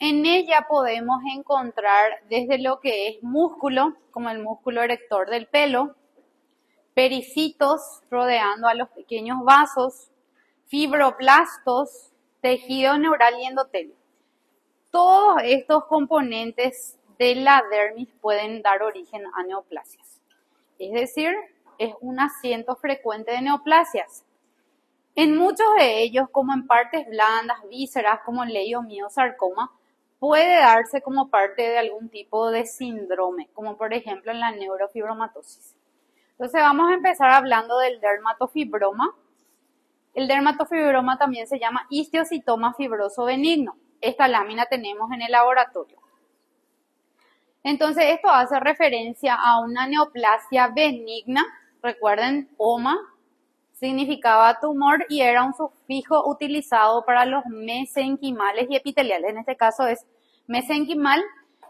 En ella podemos encontrar desde lo que es músculo, como el músculo erector del pelo, pericitos rodeando a los pequeños vasos, fibroblastos, tejido neural y endotelio. Todos estos componentes de la dermis pueden dar origen a neoplasias. Es decir, es un asiento frecuente de neoplasias. En muchos de ellos, como en partes blandas, vísceras, como el leiomiosarcoma, puede darse como parte de algún tipo de síndrome, como por ejemplo en la neurofibromatosis. Entonces vamos a empezar hablando del dermatofibroma. El dermatofibroma también se llama histiocitoma fibroso benigno. Esta lámina tenemos en el laboratorio. Entonces esto hace referencia a una neoplasia benigna. Recuerden, OMA significaba tumor y era un sufijo utilizado para los mesenquimales y epiteliales. En este caso es mesenquimal.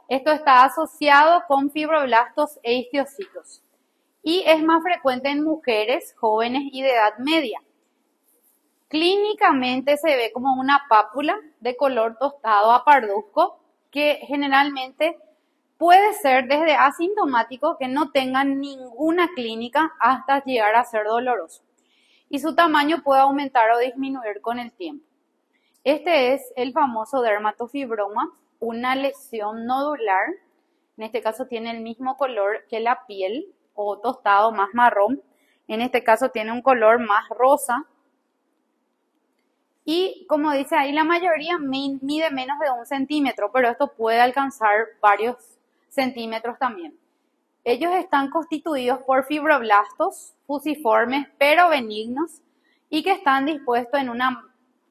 Esto está asociado con fibroblastos e histiocitos. Y es más frecuente en mujeres jóvenes y de edad media. Clínicamente se ve como una pápula de color tostado a parduzco que generalmente puede ser desde asintomático que no tenga ninguna clínica hasta llegar a ser doloroso. Y su tamaño puede aumentar o disminuir con el tiempo. Este es el famoso dermatofibroma, una lesión nodular. En este caso tiene el mismo color que la piel o tostado más marrón. En este caso tiene un color más rosa. Y como dice ahí, la mayoría mide menos de 1 centímetro, pero esto puede alcanzar varios centímetros también. Ellos están constituidos por fibroblastos fusiformes pero benignos y que están dispuestos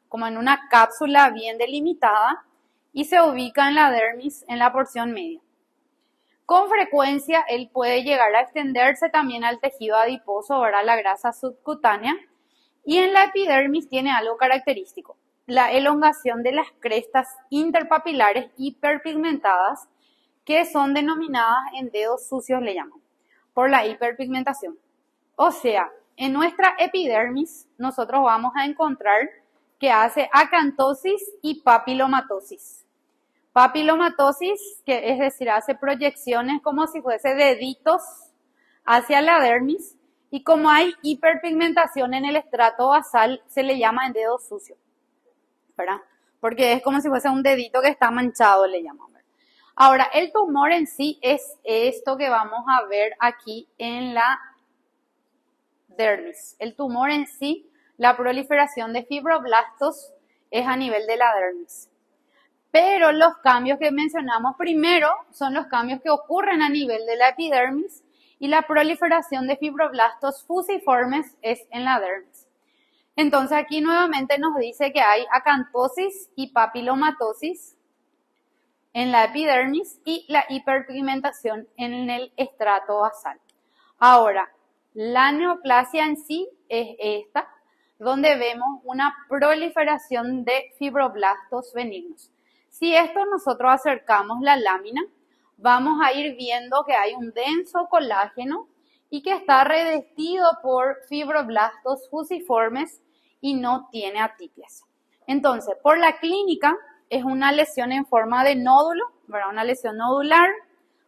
como en una cápsula bien delimitada y se ubica en la dermis en la porción media. Con frecuencia él puede llegar a extenderse también al tejido adiposo, ¿verdad? La grasa subcutánea. Y en la epidermis tiene algo característico, la elongación de las crestas interpapilares hiperpigmentadas, que son denominadas en dedos sucios, le llaman, por la hiperpigmentación. O sea, en nuestra epidermis nosotros vamos a encontrar que hace acantosis y papilomatosis. Papilomatosis, que es decir, hace proyecciones como si fuese deditos hacia la dermis. Y como hay hiperpigmentación en el estrato basal, se le llama en dedo sucio, ¿verdad? Porque es como si fuese un dedito que está manchado, le llaman, ¿verdad? Ahora, el tumor en sí es esto que vamos a ver aquí en la dermis. El tumor en sí, la proliferación de fibroblastos es a nivel de la dermis. Pero los cambios que mencionamos primero son los cambios que ocurren a nivel de la epidermis. Y la proliferación de fibroblastos fusiformes es en la dermis. Entonces aquí nuevamente nos dice que hay acantosis y papilomatosis en la epidermis y la hiperpigmentación en el estrato basal. Ahora, la neoplasia en sí es esta, donde vemos una proliferación de fibroblastos benignos. Si esto nosotros acercamos la lámina, vamos a ir viendo que hay un denso colágeno y que está revestido por fibroblastos fusiformes y no tiene atipias. Entonces, por la clínica es una lesión en forma de nódulo, ¿verdad? Una lesión nodular,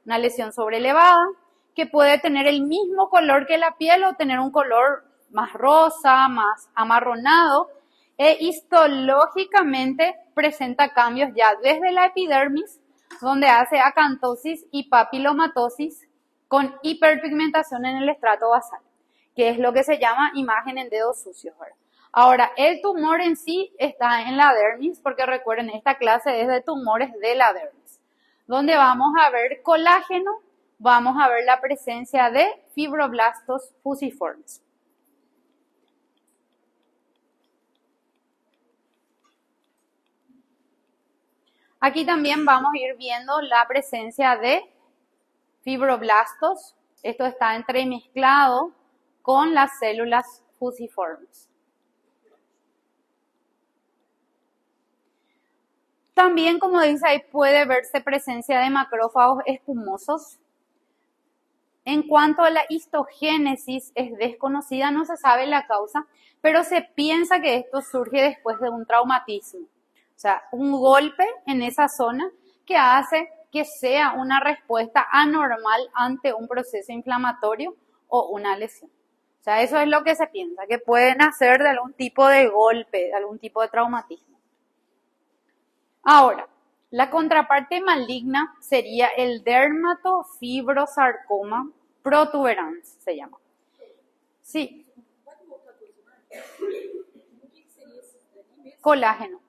una lesión sobrelevada, que puede tener el mismo color que la piel o tener un color más rosa, más amarronado, e histológicamente presenta cambios ya desde la epidermis, donde hace acantosis y papilomatosis con hiperpigmentación en el estrato basal, que es lo que se llama imagen en dedos sucios, ¿verdad? Ahora, el tumor en sí está en la dermis, porque recuerden, esta clase es de tumores de la dermis, donde vamos a ver colágeno, vamos a ver la presencia de fibroblastos fusiformes. Aquí también vamos a ir viendo la presencia de fibroblastos. Esto está entremezclado con las células fusiformes. También, como dice ahí, puede verse presencia de macrófagos espumosos. En cuanto a la histogénesis, es desconocida, no se sabe la causa, pero se piensa que esto surge después de un traumatismo. O sea, un golpe en esa zona que hace que sea una respuesta anormal ante un proceso inflamatorio o una lesión. O sea, eso es lo que se piensa, que pueden hacer de algún tipo de golpe, de algún tipo de traumatismo. Ahora, la contraparte maligna sería el dermatofibrosarcoma protuberans, se llama. Sí. Colágeno.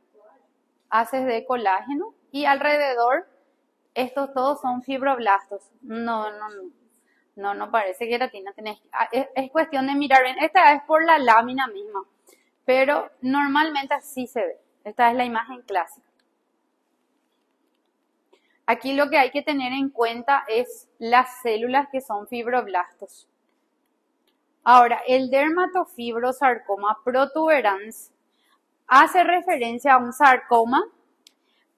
Haces de colágeno y alrededor estos todos son fibroblastos. No parece queratina. Es cuestión de mirar bien. Esta es por la lámina misma, pero normalmente así se ve. Esta es la imagen clásica. Aquí lo que hay que tener en cuenta es las células que son fibroblastos. Ahora, el dermatofibrosarcoma protuberans hace referencia a un sarcoma,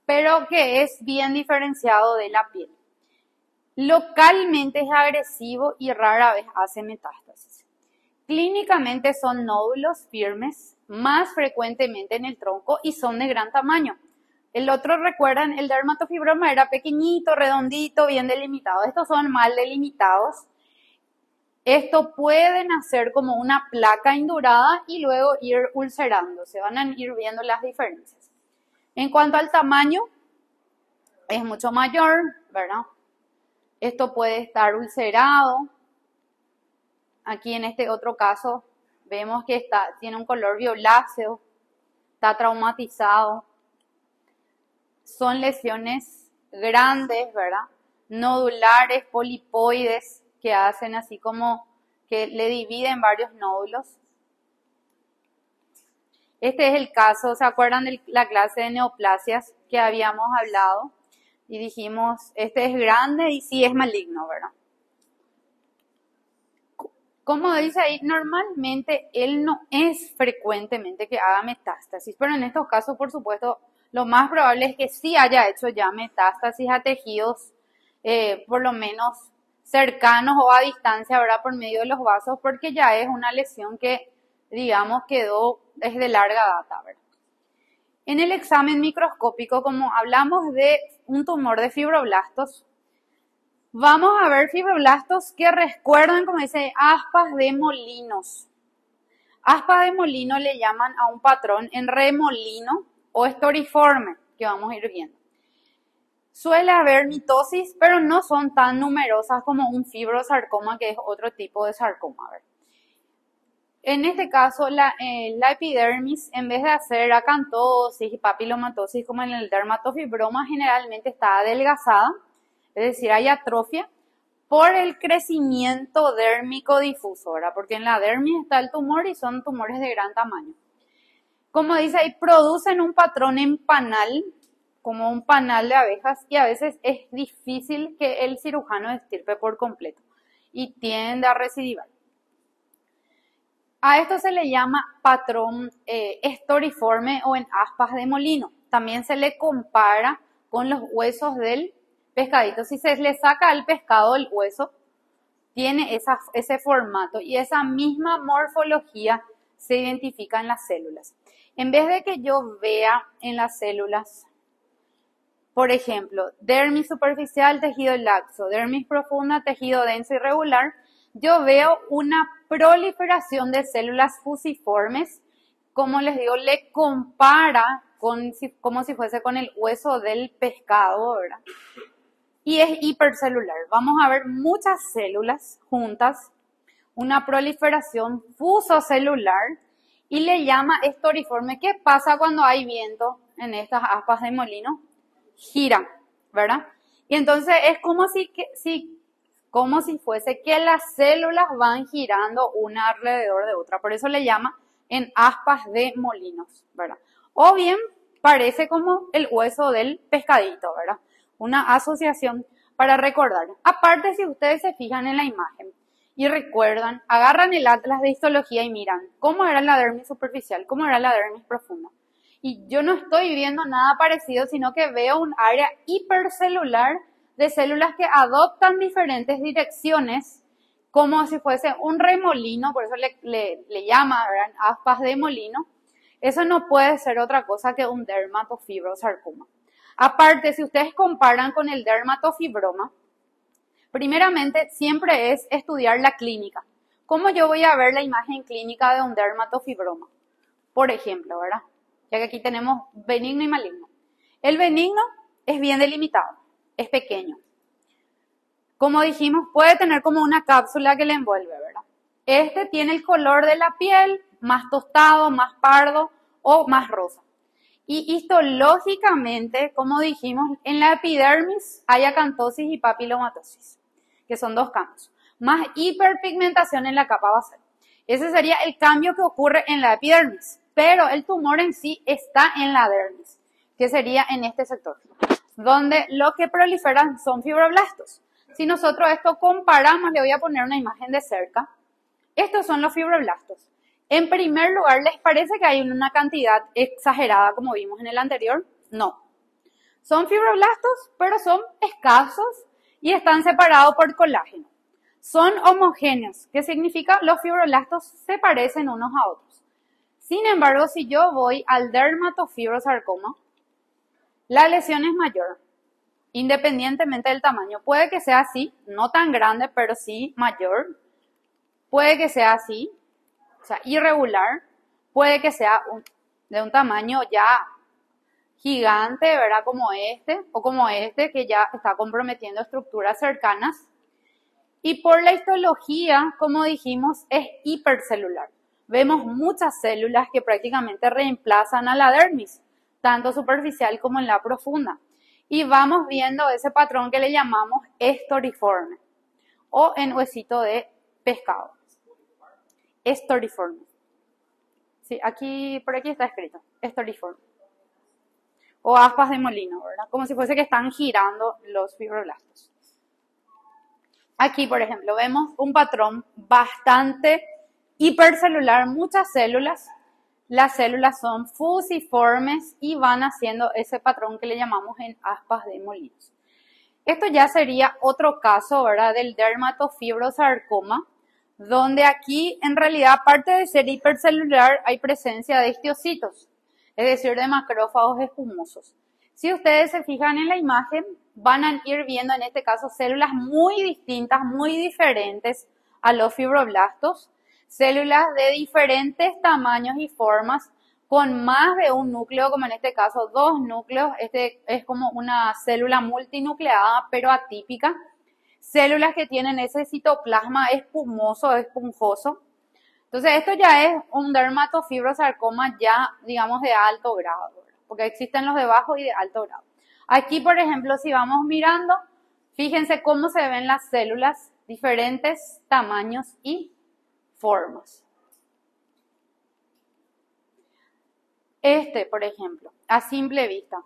pero que es bien diferenciado de la piel. Localmente es agresivo y rara vez hace metástasis. Clínicamente son nódulos firmes, más frecuentemente en el tronco y son de gran tamaño. El otro, recuerdan, el dermatofibroma era pequeñito, redondito, bien delimitado. Estos son mal delimitados. Esto puede nacer como una placa indurada y luego ir ulcerando. Se van a ir viendo las diferencias. En cuanto al tamaño, es mucho mayor, ¿verdad? Esto puede estar ulcerado. Aquí en este otro caso vemos que tiene un color violáceo, está traumatizado. Son lesiones grandes, ¿verdad? Nodulares, polipoides, que hacen así como que le dividen varios nódulos. Este es el caso, ¿se acuerdan de la clase de neoplasias que habíamos hablado? Y dijimos, este es grande y sí es maligno, ¿verdad? Como dice ahí, normalmente él no es frecuentemente que haga metástasis, pero en estos casos, por supuesto, lo más probable es que sí haya hecho ya metástasis a tejidos, por lo menos cercanos o a distancia, ¿verdad? Por medio de los vasos, porque ya es una lesión que, digamos, es de larga data, ¿verdad? En el examen microscópico, como hablamos de un tumor de fibroblastos, vamos a ver fibroblastos que recuerdan, como dice, aspas de molinos. Aspas de molino le llaman a un patrón en remolino o estoriforme, que vamos a ir viendo. Suele haber mitosis, pero no son tan numerosas como un fibrosarcoma, que es otro tipo de sarcoma. ¿Verdad? En este caso, la epidermis, en vez de hacer acantosis y papilomatosis como en el dermatofibroma, generalmente está adelgazada, es decir, hay atrofia por el crecimiento dérmico difuso, ¿verdad? Porque en la dermis está el tumor y son tumores de gran tamaño. Como dice ahí, producen un patrón en panal, como un panal de abejas, y a veces es difícil que el cirujano extirpe por completo y tiende a recidivar. A esto se le llama patrón estoriforme o en aspas de molino. También se le compara con los huesos del pescadito. Si se le saca al pescado el hueso, tiene ese formato y esa misma morfología se identifica en las células. En vez de que yo vea en las células, por ejemplo, dermis superficial, tejido laxo, dermis profunda, tejido denso y regular, yo veo una proliferación de células fusiformes, como les digo, le compara como si fuese con el hueso del pescado, ¿verdad? Y es hipercelular. Vamos a ver muchas células juntas, una proliferación fusocelular, y le llama estoriforme. ¿Qué pasa cuando hay viento en estas aspas de molino? Giran, ¿verdad? Y entonces es como si fuese que las células van girando una alrededor de otra. Por eso le llama en aspas de molinos, ¿verdad? O bien parece como el hueso del pescadito, ¿verdad? Una asociación para recordar. Aparte, si ustedes se fijan en la imagen y recuerdan, agarran el atlas de histología y miran cómo era la dermis superficial, cómo era la dermis profunda. Y yo no estoy viendo nada parecido, sino que veo un área hipercelular de células que adoptan diferentes direcciones, como si fuese un remolino, por eso le llama, ¿verdad? Aspas de molino, Eso no puede ser otra cosa que un dermatofibrosarcoma. Aparte, si ustedes comparan con el dermatofibroma, primeramente siempre es estudiar la clínica. ¿Cómo yo voy a ver la imagen clínica de un dermatofibroma? Por ejemplo, ¿verdad? Ya que aquí tenemos benigno y maligno. El benigno es bien delimitado, es pequeño. Como dijimos, puede tener como una cápsula que le envuelve, ¿verdad? Este tiene el color de la piel más tostado, más pardo o más rosa. Y histológicamente, como dijimos, en la epidermis hay acantosis y papilomatosis, que son dos cambios. Más hiperpigmentación en la capa basal. Ese sería el cambio que ocurre en la epidermis. Pero el tumor en sí está en la dermis, que sería en este sector, donde lo que proliferan son fibroblastos. Si nosotros esto comparamos, le voy a poner una imagen de cerca. Estos son los fibroblastos. En primer lugar, ¿les parece que hay una cantidad exagerada como vimos en el anterior? No. Son fibroblastos, pero son escasos y están separados por colágeno. Son homogéneos, que significa los fibroblastos se parecen unos a otros. Sin embargo, si yo voy al dermatofibrosarcoma, la lesión es mayor, independientemente del tamaño. Puede que sea así, no tan grande, pero sí mayor. Puede que sea así, o sea, irregular. Puede que sea de un tamaño ya gigante, ¿verdad? Como este, o como este, que ya está comprometiendo estructuras cercanas. Y por la histología, como dijimos, es hipercelular. Vemos muchas células que prácticamente reemplazan a la dermis, tanto superficial como en la profunda. Y vamos viendo ese patrón que le llamamos estoriforme o en huesito de pescado. Estoriforme. Sí, aquí, por aquí está escrito, estoriforme. O aspas de molino, ¿verdad? Como si fuese que están girando los fibroblastos. Aquí, por ejemplo, vemos un patrón bastante hipercelular, muchas células. Las células son fusiformes y van haciendo ese patrón que le llamamos en aspas de molinos. Esto ya sería otro caso, ¿verdad? Del dermatofibrosarcoma, donde aquí en realidad, aparte de ser hipercelular, hay presencia de histocitos, es decir, de macrófagos espumosos. Si ustedes se fijan en la imagen, van a ir viendo en este caso células muy distintas, muy diferentes a los fibroblastos, células de diferentes tamaños y formas, con más de un núcleo, como en este caso 2 núcleos. Este es como una célula multinucleada, pero atípica. Células que tienen ese citoplasma espumoso, esponjoso. Entonces esto ya es un dermatofibrosarcoma ya, digamos, de alto grado, ¿verdad? Porque existen los de bajo y de alto grado. Aquí, por ejemplo, si vamos mirando, fíjense cómo se ven las células, diferentes tamaños y formas. Este, por ejemplo, a simple vista.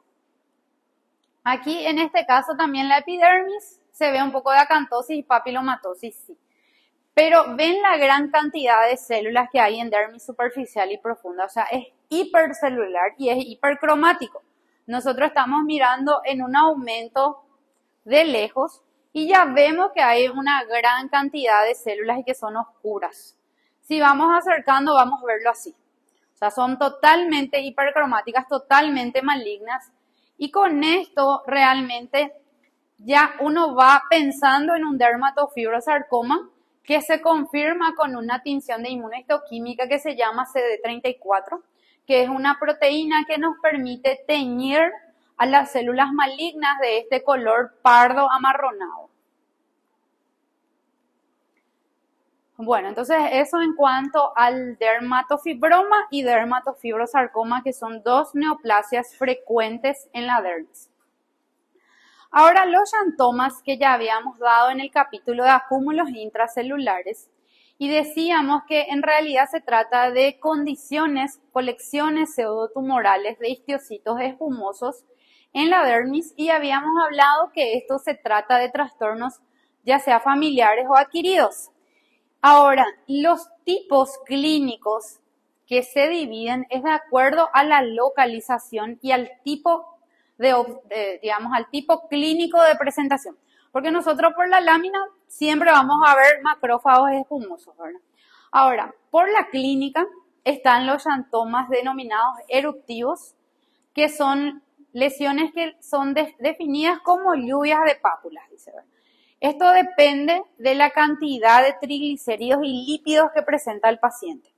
Aquí, en este caso, también la epidermis se ve un poco de acantosis y papilomatosis, sí. Pero ven la gran cantidad de células que hay en dermis superficial y profunda. O sea, es hipercelular y es hipercromático. Nosotros estamos mirando en un aumento de lejos y ya vemos que hay una gran cantidad de células y que son oscuras. Si vamos acercando, vamos a verlo así. O sea, son totalmente hipercromáticas, totalmente malignas. Y con esto realmente ya uno va pensando en un dermatofibrosarcoma que se confirma con una tinción de inmunohistoquímica que se llama CD34, que es una proteína que nos permite teñir a las células malignas de este color pardo amarronado. Bueno, entonces eso en cuanto al dermatofibroma y dermatofibrosarcoma, que son dos neoplasias frecuentes en la dermis. Ahora, los xantomas que ya habíamos dado en el capítulo de acúmulos intracelulares, y decíamos que en realidad se trata de condiciones, colecciones pseudotumorales de histocitos espumosos en la dermis, y habíamos hablado que esto se trata de trastornos ya sea familiares o adquiridos. Ahora, los tipos clínicos que se dividen es de acuerdo a la localización y al tipo al tipo clínico de presentación. Porque nosotros por la lámina siempre vamos a ver macrófagos espumosos, ¿verdad? Ahora, por la clínica, están los xantomas denominados eruptivos, que son lesiones que son definidas como lluvias de pápulas, dice. Esto depende de la cantidad de triglicéridos y lípidos que presenta el paciente.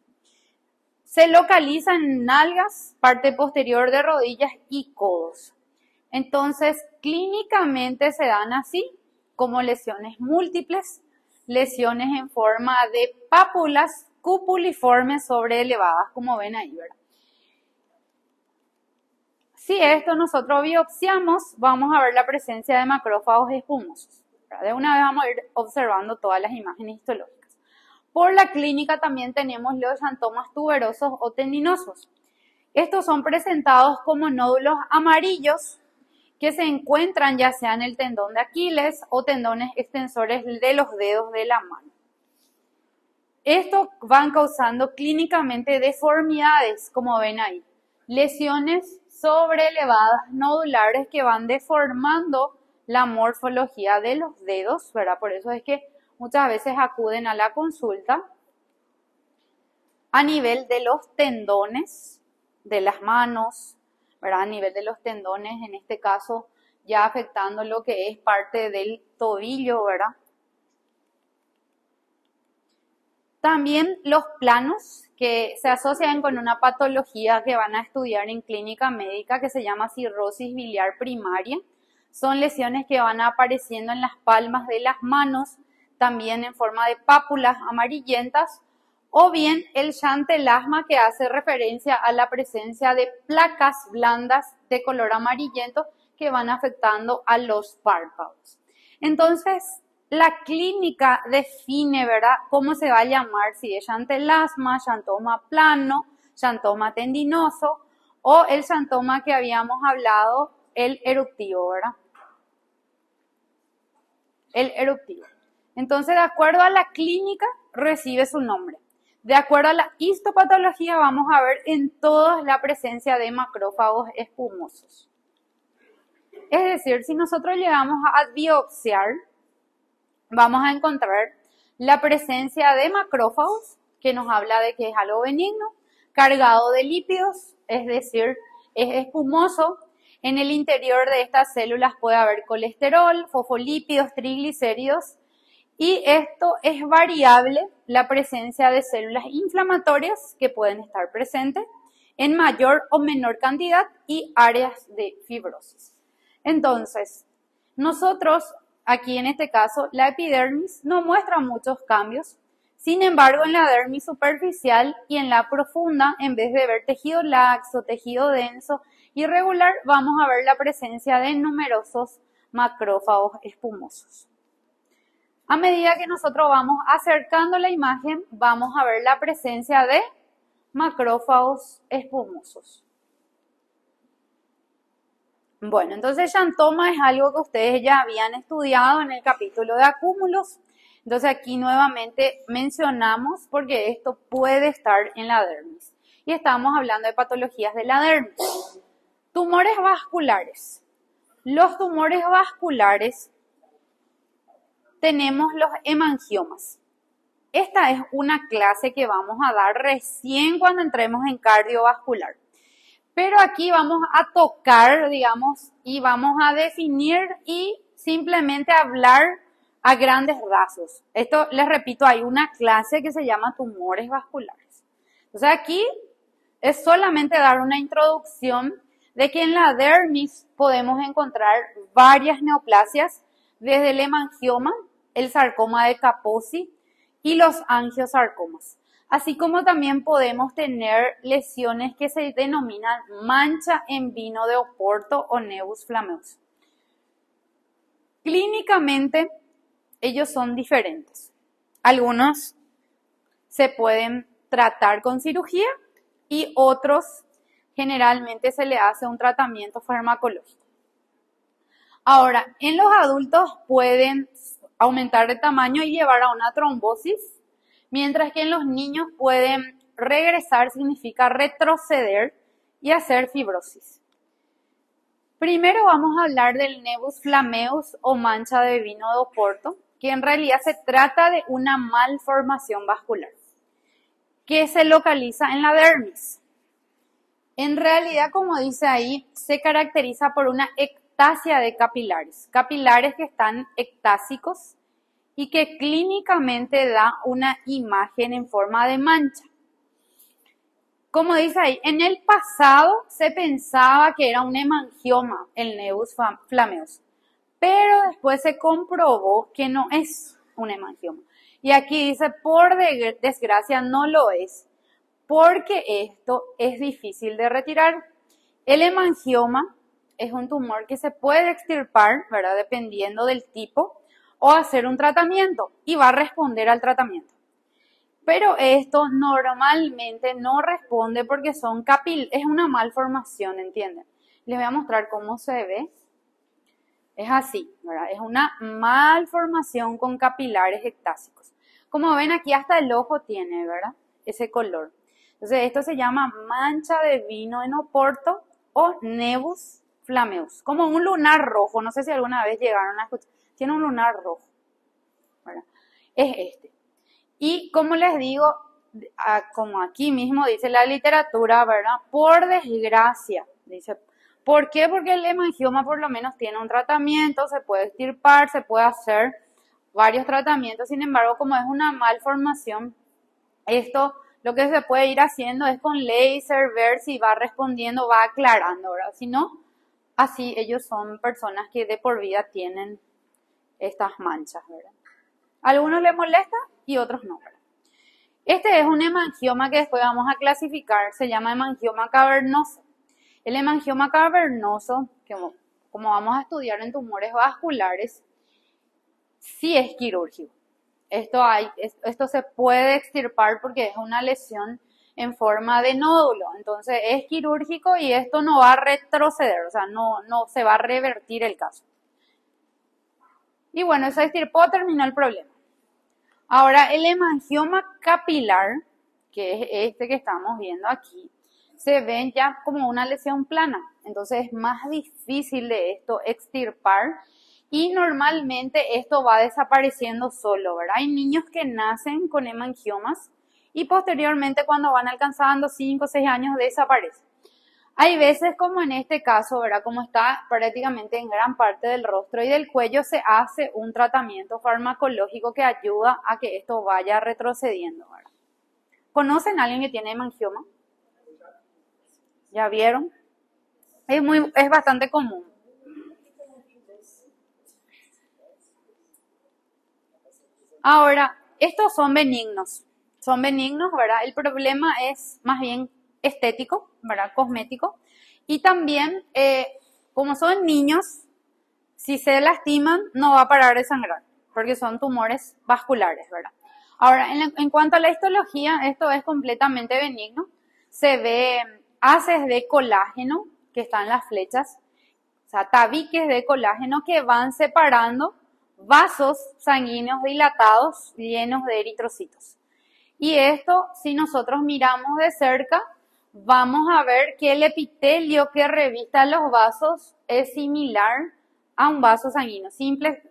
Se localizan en nalgas, parte posterior de rodillas y codos. Entonces, clínicamente se dan así como lesiones múltiples, lesiones en forma de pápulas cupuliformes sobreelevadas, como ven ahí, ¿verdad? Si esto nosotros biopsiamos, vamos a ver la presencia de macrófagos espumosos. De una vez vamos a ir observando todas las imágenes histológicas. Por la clínica también tenemos los xantomas tuberosos o tendinosos. Estos son presentados como nódulos amarillos que se encuentran ya sea en el tendón de Aquiles o tendones extensores de los dedos de la mano. Estos van causando clínicamente deformidades, como ven ahí. Lesiones sobreelevadas nodulares que van deformando la morfología de los dedos, ¿verdad? Por eso es que muchas veces acuden a la consulta. A nivel de los tendones de las manos, ¿verdad? A nivel de los tendones, en este caso, ya afectando lo que es parte del tobillo, ¿verdad? También los planos que se asocian con una patología que van a estudiar en clínica médica que se llama cirrosis biliar primaria. Son lesiones que van apareciendo en las palmas de las manos, también en forma de pápulas amarillentas, o bien el xantelasma, que hace referencia a la presencia de placas blandas de color amarillento que van afectando a los párpados. Entonces, la clínica define, ¿verdad?, cómo se va a llamar, si es xantelasma, xantoma plano, xantoma tendinoso o el xantoma que habíamos hablado, el eruptivo, ¿verdad? El eruptivo. Entonces, de acuerdo a la clínica, recibe su nombre. De acuerdo a la histopatología, vamos a ver en todas la presencia de macrófagos espumosos. Es decir, si nosotros llegamos a biopsiar, vamos a encontrar la presencia de macrófagos, que nos habla de que es algo benigno, cargado de lípidos, es decir, es espumoso. En el interior de estas células puede haber colesterol, fosfolípidos, triglicéridos, y esto es variable, la presencia de células inflamatorias que pueden estar presentes en mayor o menor cantidad y áreas de fibrosis. Entonces, nosotros aquí en este caso, la epidermis no muestra muchos cambios. Sin embargo, en la dermis superficial y en la profunda, en vez de ver tejido laxo, tejido denso, irregular, vamos a ver la presencia de numerosos macrófagos espumosos. A medida que nosotros vamos acercando la imagen, vamos a ver la presencia de macrófagos espumosos. Bueno, entonces xantoma es algo que ustedes ya habían estudiado en el capítulo de acúmulos. Entonces aquí nuevamente mencionamos porque esto puede estar en la dermis. Y estamos hablando de patologías de la dermis. Tumores vasculares. Los tumores vasculares tenemos los hemangiomas. Esta es una clase que vamos a dar recién cuando entremos en cardiovascular. Pero aquí vamos a tocar, digamos, y vamos a definir y simplemente hablar a grandes rasgos. Esto, les repito, hay una clase que se llama tumores vasculares. Entonces aquí es solamente dar una introducción de que en la dermis podemos encontrar varias neoplasias, desde el hemangioma, el sarcoma de Kaposi y los angiosarcomas. Así como también podemos tener lesiones que se denominan mancha en vino de Oporto o nevus flammeus. Clínicamente, ellos son diferentes. Algunos se pueden tratar con cirugía y otros generalmente se le hace un tratamiento farmacológico. Ahora, en los adultos pueden aumentar de tamaño y llevar a una trombosis, mientras que en los niños pueden regresar, significa retroceder y hacer fibrosis. Primero vamos a hablar del nevus flammeus o mancha de vino de Oporto, que en realidad se trata de una malformación vascular. que se localiza en la dermis. En realidad, como dice ahí, se caracteriza por una ectasia de capilares, capilares que están ectásicos y que clínicamente da una imagen en forma de mancha. Como dice ahí, en el pasado se pensaba que era un hemangioma, el nevus flammeus, pero después se comprobó que no es un hemangioma. Y aquí dice, por desgracia no lo es, porque esto es difícil de retirar. El hemangioma es un tumor que se puede extirpar, ¿verdad? Dependiendo del tipo, o hacer un tratamiento, y va a responder al tratamiento. Pero esto normalmente no responde porque es una malformación, ¿entienden? Les voy a mostrar cómo se ve. Es así, ¿verdad? Es una malformación con capilares ectásicos. Como ven aquí hasta el ojo tiene, ¿verdad? Ese color. Entonces esto se llama mancha de vino en Oporto o nevus flammeus. Como un lunar rojo. No sé si alguna vez llegaron a escuchar. Tiene un lunar rojo, ¿verdad? Es este. Y como les digo, como aquí mismo dice la literatura, ¿verdad? Por desgracia, dice. ¿Por qué? Porque el hemangioma por lo menos tiene un tratamiento, se puede extirpar, se puede hacer varios tratamientos. Sin embargo, como es una malformación, esto lo que se puede ir haciendo es con láser, ver si va respondiendo, va aclarando, ¿verdad? Si no, así ellos son personas que de por vida tienen estas manchas, ¿verdad? A algunos les molesta y otros no, ¿verdad? Este es un hemangioma que después vamos a clasificar, se llama hemangioma cavernoso. El hemangioma cavernoso, como vamos a estudiar en tumores vasculares, sí es quirúrgico. Esto se puede extirpar porque es una lesión en forma de nódulo. Entonces es quirúrgico y esto no va a retroceder, o sea, no se va a revertir el caso. Y bueno, se extirpó, terminó el problema. Ahora, el hemangioma capilar, que es este que estamos viendo aquí, se ven ya como una lesión plana. Entonces es más difícil de esto extirpar y normalmente esto va desapareciendo solo, ¿verdad? Hay niños que nacen con hemangiomas y posteriormente cuando van alcanzando 5 o 6 años desaparece. Hay veces como en este caso, ¿verdad? Como está prácticamente en gran parte del rostro y del cuello, se hace un tratamiento farmacológico que ayuda a que esto vaya retrocediendo, ¿verdad? ¿Conocen a alguien que tiene hemangioma? ¿Ya vieron? Es bastante común. Ahora, estos son benignos, ¿verdad? El problema es más bien estético, ¿verdad? Cosmético. Y también, como son niños, si se lastiman, no va a parar de sangrar, porque son tumores vasculares, ¿verdad? Ahora, en cuanto a la histología, esto es completamente benigno. Se ve haces de colágeno, que están las flechas, o sea, tabiques de colágeno que van separando vasos sanguíneos dilatados llenos de eritrocitos. Y esto, si nosotros miramos de cerca, vamos a ver que el epitelio que revista los vasos es similar a un vaso sanguíneo.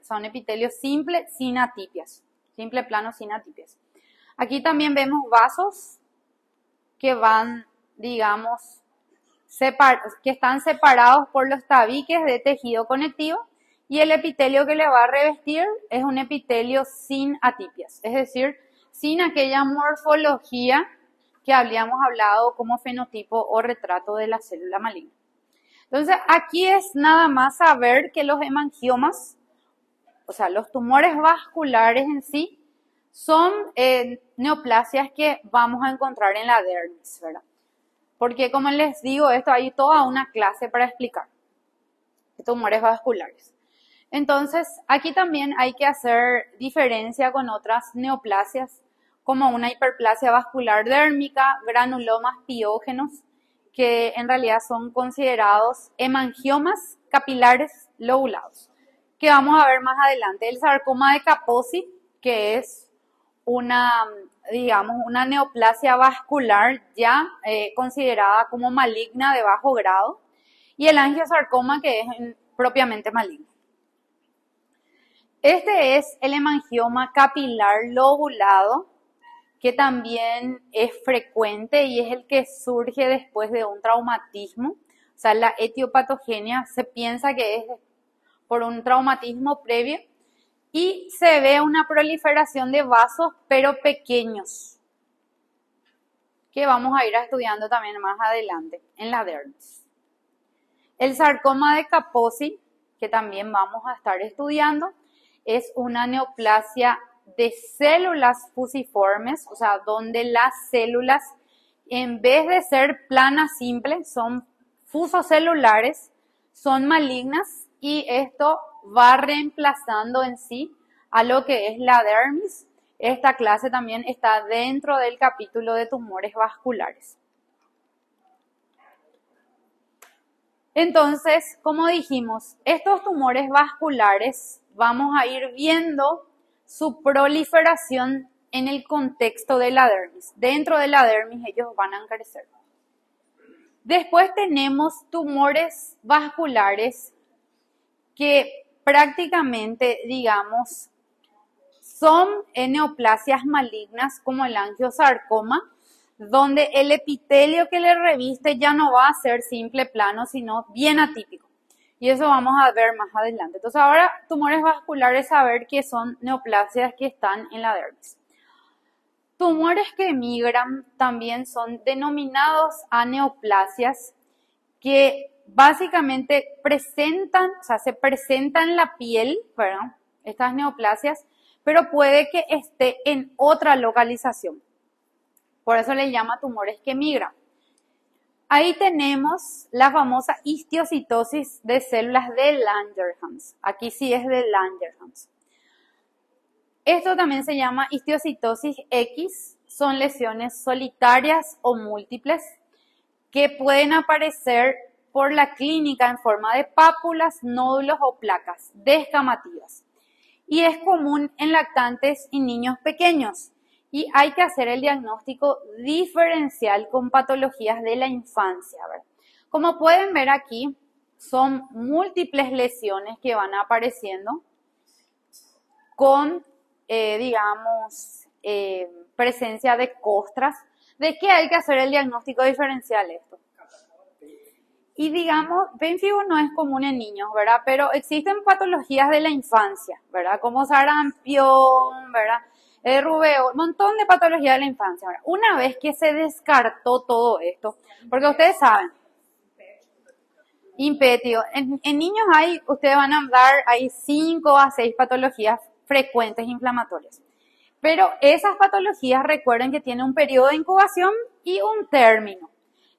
Son epitelios simples sin atipias. Simple plano sin atipias. Aquí también vemos vasos que van, digamos, que están separados por los tabiques de tejido conectivo y el epitelio que le va a revestir es un epitelio sin atipias, es decir, sin aquella morfología que habíamos hablado como fenotipo o retrato de la célula maligna. Entonces, aquí es nada más saber que los hemangiomas, o sea, los tumores vasculares en sí, son neoplasias que vamos a encontrar en la dermis, ¿verdad? Porque como les digo, esto hay toda una clase para explicar. Tumores vasculares. Entonces, aquí también hay que hacer diferencia con otras neoplasias, como una hiperplasia vascular dérmica, granulomas piógenos, que en realidad son considerados hemangiomas capilares lobulados, que vamos a ver más adelante. El sarcoma de Kaposi, que es una neoplasia vascular ya considerada como maligna de bajo grado, y el angiosarcoma, que es propiamente maligno. Este es el hemangioma capilar lobulado, que también es frecuente y es el que surge después de un traumatismo. O sea, la etiopatogenia se piensa que es por un traumatismo previo y se ve una proliferación de vasos, pero pequeños, que vamos a ir estudiando también más adelante en la dermis. El sarcoma de Kaposi, que también vamos a estar estudiando, es una neoplasia de células fusiformes, o sea, donde las células, en vez de ser planas simples, son fusocelulares, son malignas y esto va reemplazando en sí a lo que es la dermis. Esta clase también está dentro del capítulo de tumores vasculares. Entonces, como dijimos, estos tumores vasculares vamos a ir viendo su proliferación en el contexto de la dermis. Dentro de la dermis ellos van a crecer. Después tenemos tumores vasculares que prácticamente, digamos, son neoplasias malignas como el angiosarcoma, donde el epitelio que le reviste ya no va a ser simple plano, sino bien atípico. Y eso vamos a ver más adelante. Entonces ahora tumores vasculares, saber que son neoplasias que están en la dermis. Tumores que migran también son denominados aneoplasias, que básicamente presentan, o sea, se presentan en la piel, ¿verdad? Estas neoplasias, pero puede que esté en otra localización. Por eso le llama tumores que migran. Ahí tenemos la famosa histiocitosis de células de Langerhans. Aquí sí es de Langerhans. Esto también se llama histiocitosis X. Son lesiones solitarias o múltiples que pueden aparecer por la clínica en forma de pápulas, nódulos o placas descamativas. Y es común en lactantes y niños pequeños. Y hay que hacer el diagnóstico diferencial con patologías de la infancia, ¿verdad? Como pueden ver aquí, son múltiples lesiones que van apareciendo con, presencia de costras. ¿De qué hay que hacer el diagnóstico diferencial esto? Y digamos, Benfigo no es común en niños, ¿verdad? Pero existen patologías de la infancia, ¿verdad? Como sarampión, ¿verdad? Rubeo, un montón de patologías de la infancia. ¿Verdad? Una vez que se descartó todo esto, porque ustedes saben, impetio, en niños ustedes van a dar, hay 5 a 6 patologías frecuentes inflamatorias. Pero esas patologías recuerden que tienen un periodo de incubación y un término.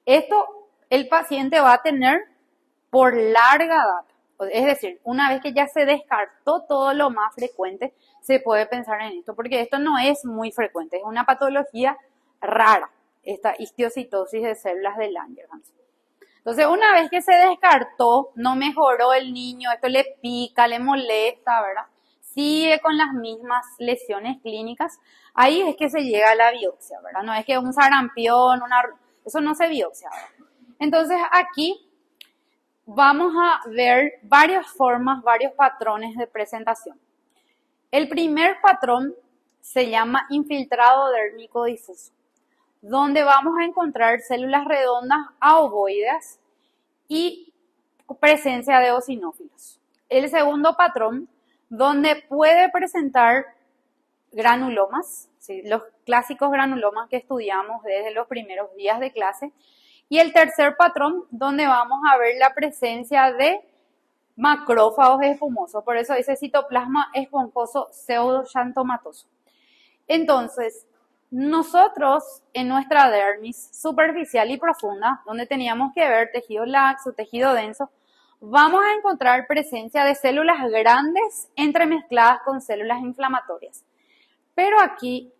Esto el paciente va a tener por larga data. Es decir, una vez que ya se descartó todo lo más frecuente, se puede pensar en esto, porque esto no es muy frecuente, es una patología rara, esta histiocitosis de células de Langerhans. Entonces, una vez que se descartó, no mejoró el niño, esto le pica, le molesta, ¿verdad? Sigue con las mismas lesiones clínicas, ahí es que se llega a la biopsia, ¿verdad? No es que un sarampión, eso no se biopsia, ¿verdad? Entonces, aquí vamos a ver varias formas, varios patrones de presentación. El primer patrón se llama infiltrado dérmico difuso, donde vamos a encontrar células redondas a ovoides y presencia de eosinófilos. El segundo patrón, donde puede presentar granulomas, ¿sí? Los clásicos granulomas que estudiamos desde los primeros días de clase. Y el tercer patrón, donde vamos a ver la presencia de macrófagos espumosos. Por eso dice citoplasma esponjoso pseudoxantomatoso. Entonces, nosotros en nuestra dermis superficial y profunda, donde teníamos que ver tejido laxo, tejido denso, vamos a encontrar presencia de células grandes entremezcladas con células inflamatorias. Pero aquí,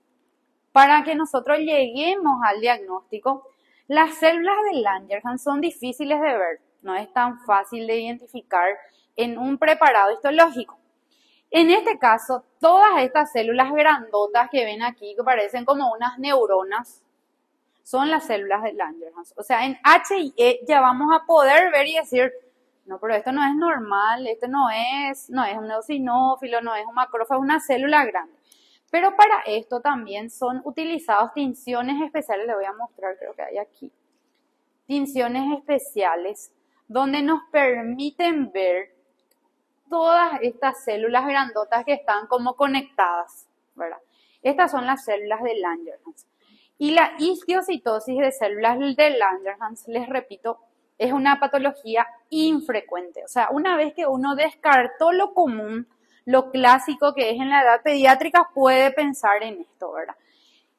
para que nosotros lleguemos al diagnóstico, las células de Langerhans son difíciles de ver, no es tan fácil de identificar en un preparado histológico. En este caso, todas estas células grandotas que ven aquí, que parecen como unas neuronas, son las células de Langerhans. O sea, en H y E ya vamos a poder ver y decir, no, pero esto no es normal, esto no es un eosinófilo, no es un macrófago, es una célula grande. Pero para esto también son utilizados tinciones especiales, les voy a mostrar, creo que hay aquí. Tinciones especiales donde nos permiten ver todas estas células grandotas que están como conectadas, ¿verdad? Estas son las células de Langerhans. Y la histiocytosis de células de Langerhans, les repito, es una patología infrecuente. O sea, una vez que uno descartó lo común, lo clásico que es en la edad pediátrica, puede pensar en esto, ¿verdad?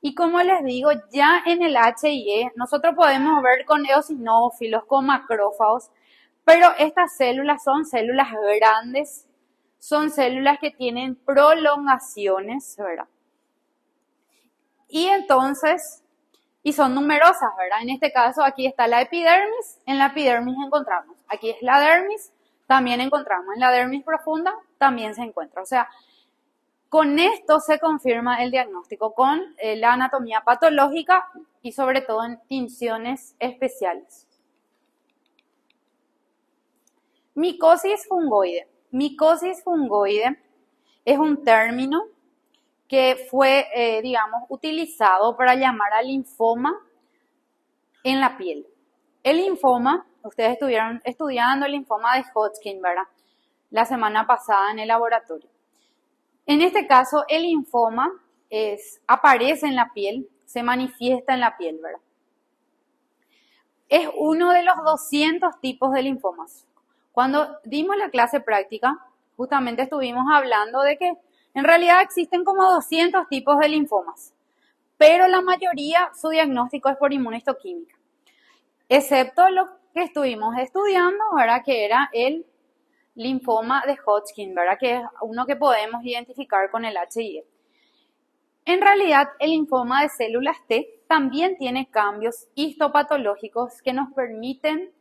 Y como les digo, ya en el HIE, nosotros podemos ver con eosinófilos, con macrófagos, pero estas células son células grandes, son células que tienen prolongaciones, ¿verdad? Y entonces, y son numerosas, ¿verdad? En este caso, aquí está la epidermis, en la epidermis encontramos. Aquí es la dermis, también encontramos. En la dermis profunda también se encuentra. O sea, con esto se confirma el diagnóstico con la anatomía patológica y sobre todo en tinciones especiales. Micosis fungoide. Micosis fungoide es un término que fue, digamos, utilizado para llamar al linfoma en la piel. El linfoma, ustedes estuvieron estudiando el linfoma de Hodgkin, ¿verdad? La semana pasada en el laboratorio. En este caso, el linfoma aparece en la piel, se manifiesta en la piel, ¿verdad? Es uno de los 200 tipos de linfomas. Cuando dimos la clase práctica, justamente estuvimos hablando de que en realidad existen como 200 tipos de linfomas, pero la mayoría su diagnóstico es por inmunohistoquímica, excepto lo que estuvimos estudiando, ¿verdad? Que era el linfoma de Hodgkin, ¿verdad? Que es uno que podemos identificar con el HIE. En realidad, el linfoma de células T también tiene cambios histopatológicos que nos permiten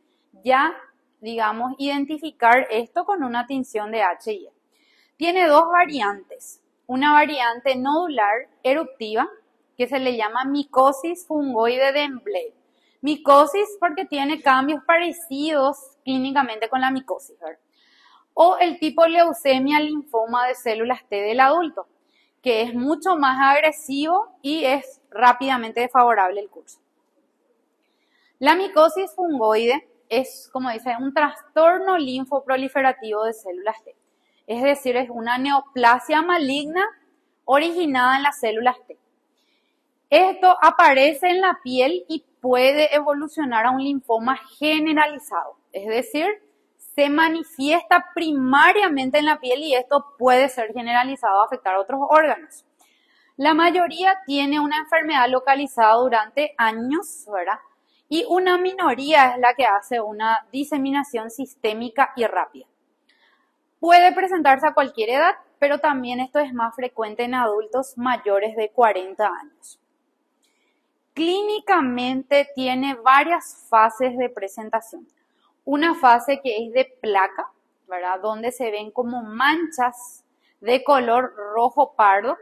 ya, digamos, identificar esto con una tinción de HIE. Tiene dos variantes. Una variante nodular eruptiva, que se le llama micosis fungoide de Emblen. Micosis porque tiene cambios parecidos clínicamente con la micosis, ¿verdad? O el tipo leucemia linfoma de células T del adulto, que es mucho más agresivo y es rápidamente desfavorable el curso. La micosis fungoide es, como dice, un trastorno linfoproliferativo de células T. Es decir, es una neoplasia maligna originada en las células T. Esto aparece en la piel y puede evolucionar a un linfoma generalizado, es decir, se manifiesta primariamente en la piel y esto puede ser generalizado a afectar a otros órganos. La mayoría tiene una enfermedad localizada durante años, ¿verdad? Y una minoría es la que hace una diseminación sistémica y rápida. Puede presentarse a cualquier edad, pero también esto es más frecuente en adultos mayores de 40 años. Clínicamente tiene varias fases de presentación. Una fase que es de placa, ¿verdad? Donde se ven como manchas de color rojo pardo.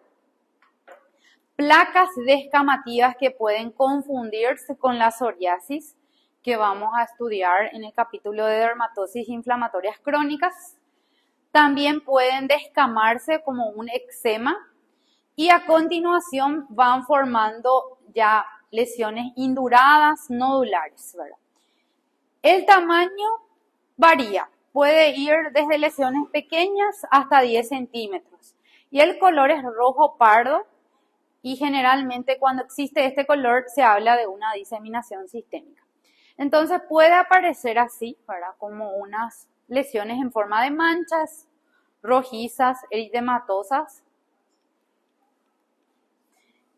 Placas descamativas que pueden confundirse con la psoriasis, que vamos a estudiar en el capítulo de dermatosis inflamatorias crónicas. También pueden descamarse como un eczema y a continuación van formando ya lesiones induradas nodulares, ¿verdad? El tamaño varía, puede ir desde lesiones pequeñas hasta 10 centímetros y el color es rojo pardo y generalmente cuando existe este color se habla de una diseminación sistémica. Entonces puede aparecer así, ¿verdad? Como unas lesiones en forma de manchas rojizas, eritematosas.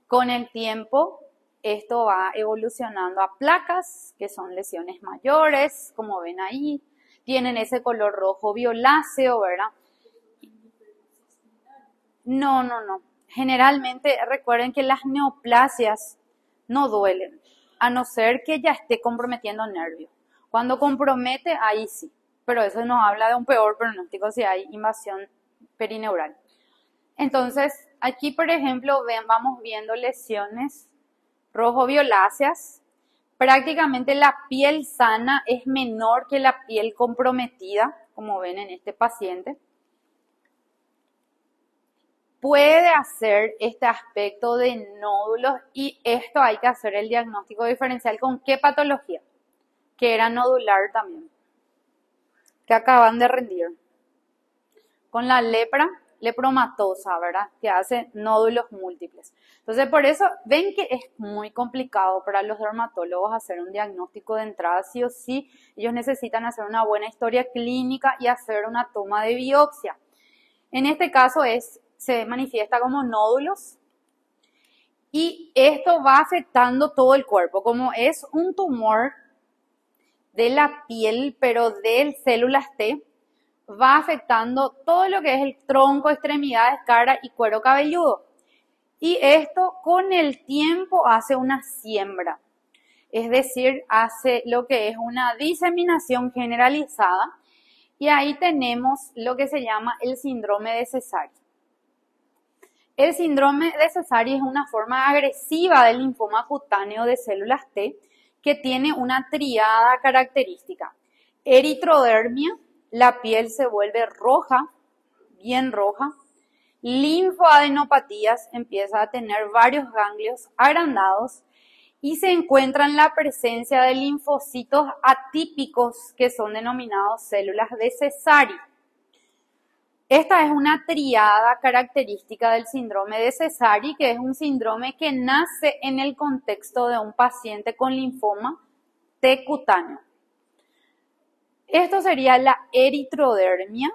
Con el tiempo esto va evolucionando a placas, que son lesiones mayores, como ven ahí. Tienen ese color rojo violáceo, ¿verdad? No. Generalmente recuerden que las neoplasias no duelen, a no ser que ya esté comprometiendo nervio. Cuando compromete, ahí sí. Pero eso nos habla de un peor pronóstico si hay invasión perineural. Entonces, aquí, por ejemplo, vamos viendo lesiones rojo-violáceas. Prácticamente la piel sana es menor que la piel comprometida, como ven en este paciente. puede hacer este aspecto de nódulos y esto hay que hacer el diagnóstico diferencial con qué patología, que era nodular también, que acaban de rendir. Con la lepra, lepromatosa, ¿verdad? Que hace nódulos múltiples. Entonces, por eso ven que es muy complicado para los dermatólogos hacer un diagnóstico de entrada, sí o sí. Ellos necesitan hacer una buena historia clínica y hacer una toma de biopsia. En este caso se manifiesta como nódulos y esto va afectando todo el cuerpo. Como es un tumor de la piel, pero de células T, va afectando todo lo que es el tronco, extremidades, cara y cuero cabelludo. Y esto con el tiempo hace una siembra, es decir, hace lo que es una diseminación generalizada y ahí tenemos lo que se llama el síndrome de Sézary. El síndrome de Sézary es una forma agresiva del linfoma cutáneo de células T que tiene una triada característica. Eritrodermia, la piel se vuelve roja, bien roja. Linfoadenopatías, empieza a tener varios ganglios agrandados y se encuentra en la presencia de linfocitos atípicos que son denominados células de Sézary. Esta es una triada característica del síndrome de Sézary, que es un síndrome que nace en el contexto de un paciente con linfoma T cutáneo. Esto sería la eritrodermia.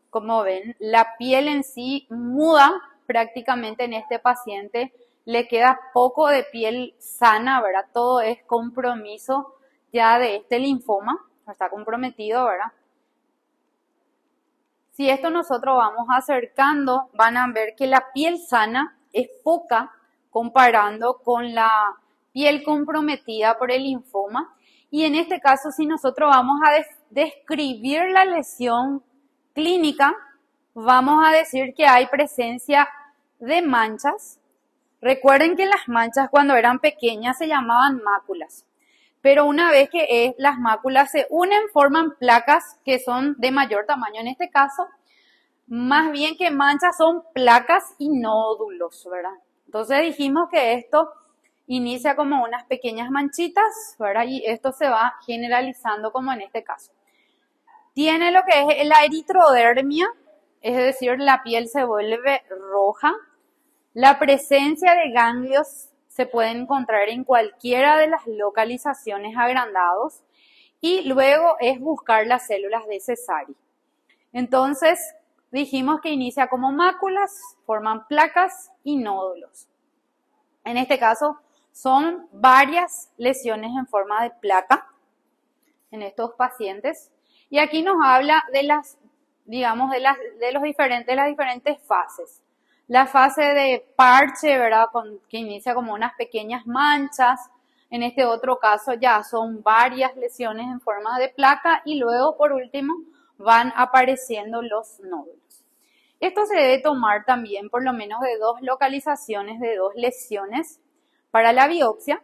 Como ven, la piel en sí muda prácticamente en este paciente, le queda poco de piel sana, ¿verdad? Todo es compromiso ya de este linfoma, está comprometido, ¿verdad? Si esto nosotros vamos acercando, van a ver que la piel sana es poca comparando con la piel comprometida por el linfoma. Y en este caso, si nosotros vamos a describir la lesión clínica, vamos a decir que hay presencia de manchas. Recuerden que las manchas cuando eran pequeñas se llamaban máculas, pero una vez que las máculas se unen forman placas que son de mayor tamaño. En este caso, más bien que manchas son placas y nódulos, ¿verdad? Entonces dijimos que esto inicia como unas pequeñas manchitas, ¿verdad? Y esto se va generalizando como en este caso. Tiene lo que es la eritrodermia, es decir, la piel se vuelve roja. La presencia de ganglios se puede encontrar en cualquiera de las localizaciones agrandados y luego es buscar las células de Sézary. Entonces, dijimos que inicia como máculas, forman placas y nódulos. En este caso, son varias lesiones en forma de placa en estos pacientes. Y aquí nos habla de las diferentes fases. La fase de parche, ¿verdad? Que inicia como unas pequeñas manchas. En este otro caso ya son varias lesiones en forma de placa y luego por último van apareciendo los nódulos. Esto se debe tomar también por lo menos de 2 localizaciones de 2 lesiones para la biopsia.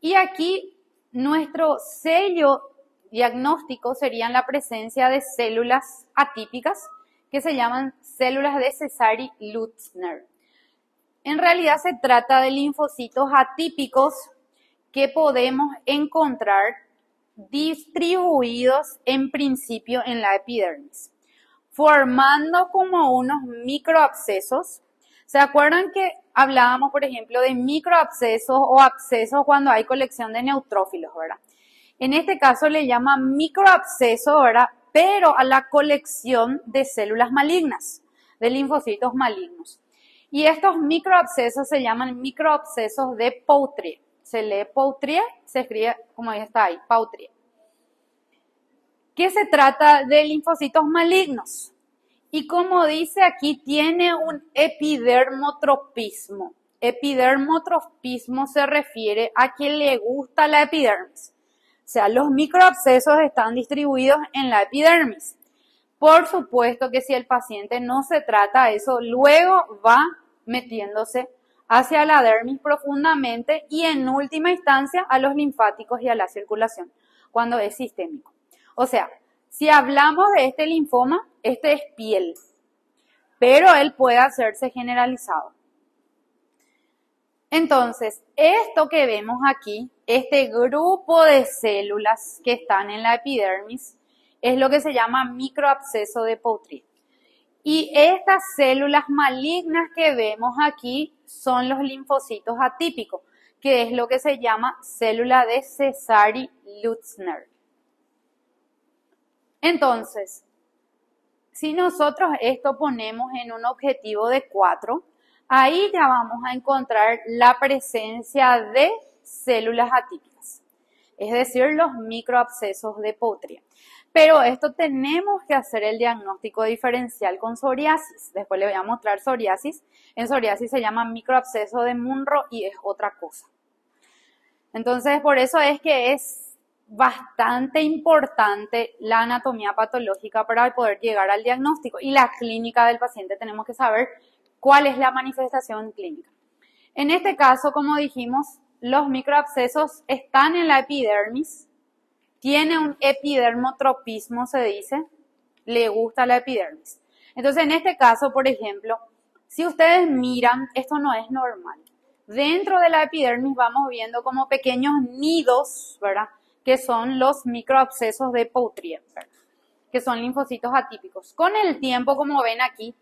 Y aquí nuestro sello diagnóstico serían la presencia de células atípicas que se llaman células de Sézary-Lutzner. En realidad se trata de linfocitos atípicos que podemos encontrar distribuidos en principio en la epidermis, formando como unos microabscesos. ¿Se acuerdan que hablábamos, por ejemplo, de microabscesos o abscesos cuando hay colección de neutrófilos, ¿verdad? En este caso le llaman microabsceso, ¿verdad? Pero a la colección de células malignas, de linfocitos malignos. Y estos microabscesos se llaman microabscesos de Poutrier. Se lee Poutrier, se escribe como está ahí, Poutrier. ¿Qué se trata de linfocitos malignos? Y como dice aquí, tiene un epidermotropismo. Epidermotropismo se refiere a que le gusta la epidermis. O sea, los microabscesos están distribuidos en la epidermis. Por supuesto que si el paciente no se trata eso, luego va metiéndose hacia la dermis profundamente y en última instancia a los linfáticos y a la circulación, cuando es sistémico. O sea, si hablamos de este linfoma, este es piel. pero él puede hacerse generalizado. Entonces, esto que vemos aquí, este grupo de células que están en la epidermis, es lo que se llama microabsceso de Poultry. Y estas células malignas que vemos aquí son los linfocitos atípicos, que es lo que se llama célula de Cesari-Lutzner. Entonces, si nosotros esto ponemos en un objetivo de 4, ahí ya vamos a encontrar la presencia de células atípicas, es decir, los microabscesos de Poultry. Pero esto tenemos que hacer el diagnóstico diferencial con psoriasis. Después le voy a mostrar psoriasis. En psoriasis se llama microabsceso de Munro y es otra cosa. Entonces, por eso es que es bastante importante la anatomía patológica para poder llegar al diagnóstico. Y la clínica del paciente tenemos que saber cuál es la manifestación clínica. En este caso, como dijimos, los microabscesos están en la epidermis. Tiene un epidermotropismo, se dice, le gusta la epidermis. Entonces, en este caso, por ejemplo, si ustedes miran, esto no es normal. Dentro de la epidermis vamos viendo como pequeños nidos, ¿verdad? Que son los microabscesos de Poultry, ¿verdad? Que son linfocitos atípicos. Con el tiempo, como ven aquí,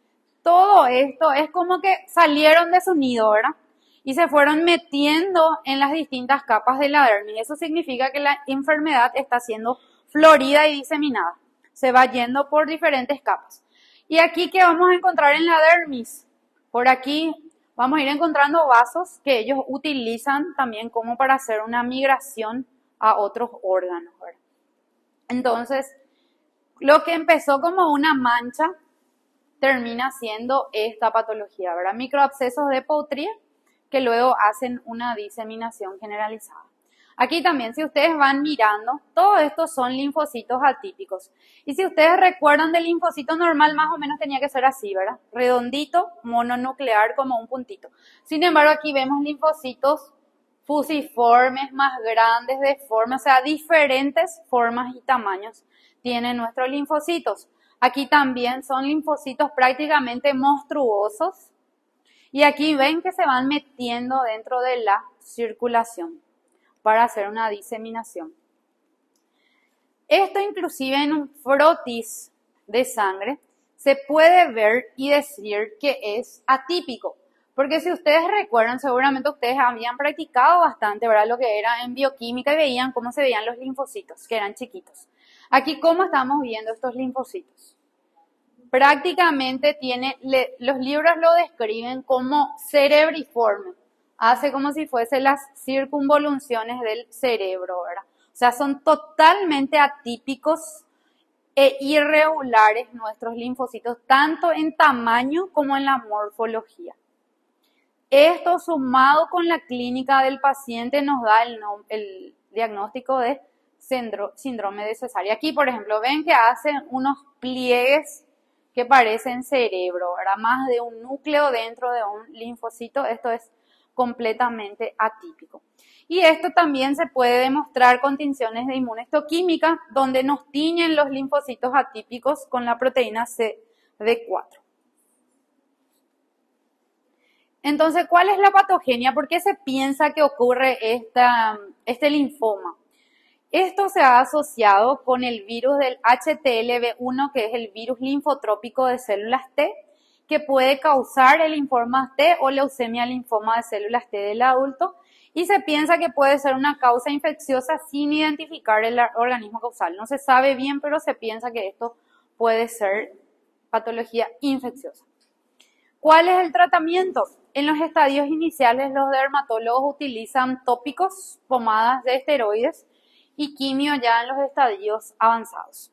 todo esto es como que salieron de su nido, ¿verdad? Y se fueron metiendo en las distintas capas de la dermis. Eso significa que la enfermedad está siendo florida y diseminada. Se va yendo por diferentes capas. ¿Y aquí qué vamos a encontrar en la dermis? Por aquí vamos a ir encontrando vasos que ellos utilizan también como para hacer una migración a otros órganos, ¿verdad? Entonces, lo que empezó como una mancha termina siendo esta patología, ¿verdad? Microabscesos de Poultry, que luego hacen una diseminación generalizada. Aquí también, si ustedes van mirando, todos estos son linfocitos atípicos. Y si ustedes recuerdan del linfocito normal, más o menos tenía que ser así, ¿verdad? Redondito, mononuclear, como un puntito. Sin embargo, aquí vemos linfocitos fusiformes, más grandes de forma, o sea, diferentes formas y tamaños tienen nuestros linfocitos. Aquí también son linfocitos prácticamente monstruosos. Y aquí ven que se van metiendo dentro de la circulación para hacer una diseminación. Esto inclusive en un frotis de sangre se puede ver y decir que es atípico. Porque si ustedes recuerdan, seguramente ustedes habían practicado bastante, ¿verdad? Lo que era en bioquímica y veían cómo se veían los linfocitos, que eran chiquitos. Aquí, ¿cómo estamos viendo estos linfocitos? Prácticamente los libros lo describen como cerebriforme. Hace como si fuesen las circunvoluciones del cerebro, ¿verdad? O sea, son totalmente atípicos e irregulares nuestros linfocitos, tanto en tamaño como en la morfología. Esto sumado con la clínica del paciente nos da el diagnóstico de síndrome de cesárea. Aquí, por ejemplo, ven que hacen unos pliegues que parecen cerebro, ¿verdad? Más de un núcleo dentro de un linfocito. Esto es completamente atípico. Y esto también se puede demostrar con tinciones de inmunohistoquímica, donde nos tiñen los linfocitos atípicos con la proteína CD4. Entonces, ¿cuál es la patogenia? ¿Por qué se piensa que ocurre este linfoma? Esto se ha asociado con el virus del HTLV1, que es el virus linfotrópico de células T, que puede causar el linfoma T o leucemia linfoma de células T del adulto, y se piensa que puede ser una causa infecciosa sin identificar el organismo causal. No se sabe bien, pero se piensa que esto puede ser patología infecciosa. ¿Cuál es el tratamiento? En los estadios iniciales, los dermatólogos utilizan tópicos, pomadas de esteroides, y quimio ya en los estadios avanzados.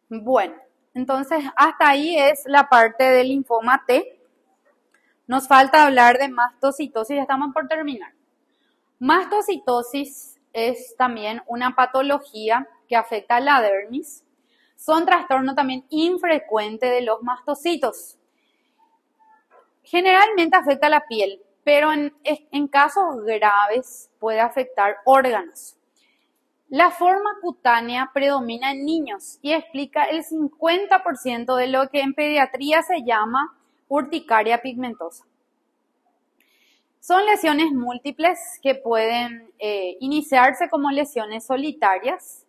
Bueno, entonces hasta ahí es la parte del linfoma T. Nos falta hablar de mastocitosis, ya estamos por terminar. Mastocitosis es también una patología que afecta a la dermis. Son trastornos también infrecuentes de los mastocitos. Generalmente afecta a la piel, pero en casos graves puede afectar órganos. La forma cutánea predomina en niños y explica el 50% de lo que en pediatría se llama urticaria pigmentosa. Son lesiones múltiples que pueden iniciarse como lesiones solitarias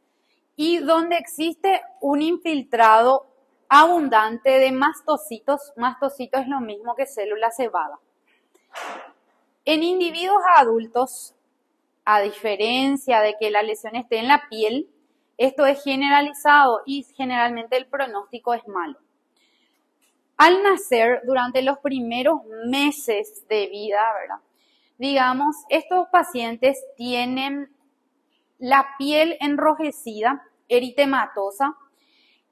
y donde existe un infiltrado abundante de mastocitos. Mastocito es lo mismo que célula cebada. En individuos adultos, a diferencia de que la lesión esté en la piel, esto es generalizado y generalmente el pronóstico es malo. Al nacer, durante los primeros meses de vida, ¿verdad? Digamos, estos pacientes tienen la piel enrojecida, eritematosa,